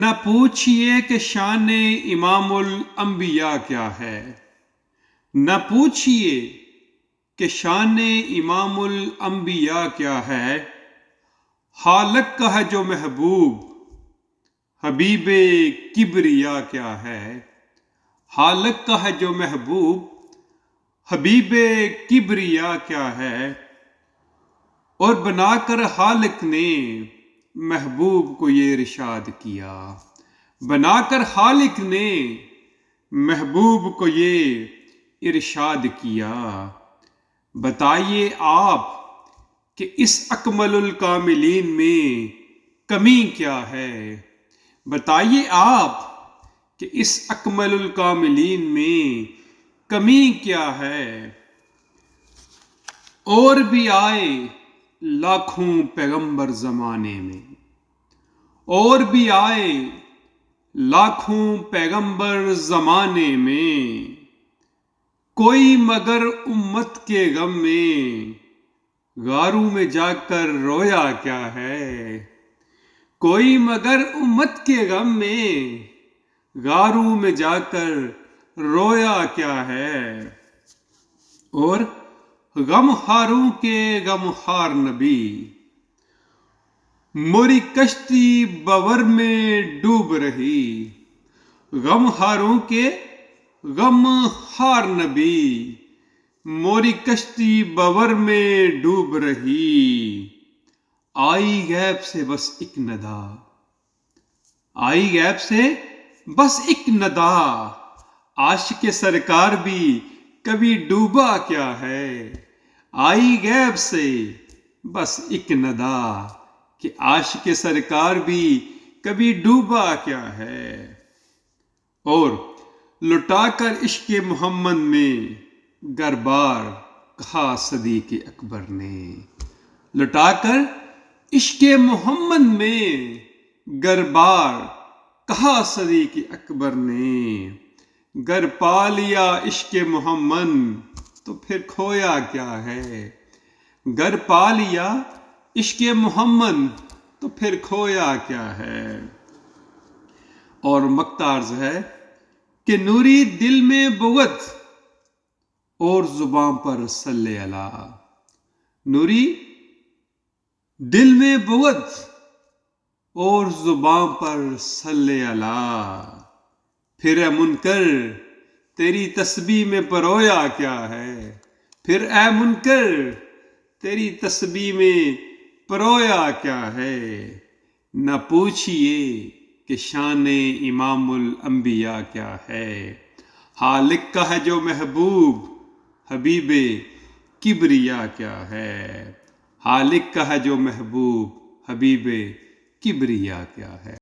نہ پوچھئے کہ شان امام الانبیاء کیا ہے، نہ پوچھئے کہ شان امام الانبیاء کیا ہے، حالق کا ہے جو محبوب حبیب کبریا کیا ہے، حالق کا ہے جو محبوب حبیب کبریا کیا ہے، اور بنا کر حالق نے محبوب کو یہ ارشاد کیا، بنا کر حالق نے محبوب کو یہ ارشاد کیا۔ بتائیے آپ کہ اس اکمل الکاملین میں کمی کیا ہے، بتائیے آپ کہ اس اکمل الکاملین میں کمی کیا ہے۔ اور بھی آئے لاکھوں پیغمبر زمانے میں، اور بھی آئے لاکھوں پیغمبر زمانے میں، کوئی مگر امت کے غم میں غاروں میں جا کر رویا کیا ہے، کوئی مگر امت کے غم میں غاروں میں جا کر رویا کیا ہے۔ اور غم خاروں کے غم خار نبی موری کشتی بور میں ڈوب رہی، غم خاروں کے غم خار نبی موری کشتی بور میں ڈوب رہی، آئی غیب سے بس ایک ندا، آئی غیب سے بس ایک ندا، عاشق سرکار بھی کبھی ڈوبا کیا ہے، آئی غیب سے بس ایک ندا کہ عاشق سرکار بھی کبھی ڈوبا کیا ہے۔ اور لٹا کر عشق محمد میں گر بار کہا صدیق اکبر نے، لٹا کر عشق محمد میں گر بار کہا صدیق اکبر نے، گر پا لیا عشق محمد تو پھر کھویا کیا ہے، گر پا لیا عشق محمد تو پھر کھویا کیا ہے۔ اور مقطع عرض ہے کہ نوری دل میں بغض اور زباں پر صلی اللہ، نوری دل میں بغض اور زباں پر صلی اللہ، پھر اے منکر تیری تسبیح میں پرویا کیا ہے، پھر اے منکر تیری تسبیح میں پرویا کیا ہے۔ نہ پوچھئے کہ شان امام الانبیاء کیا ہے، حالق کا ہے جو محبوب حبیب کبریا کیا ہے، حالق کا ہے جو محبوب حبیب کبریا کیا ہے۔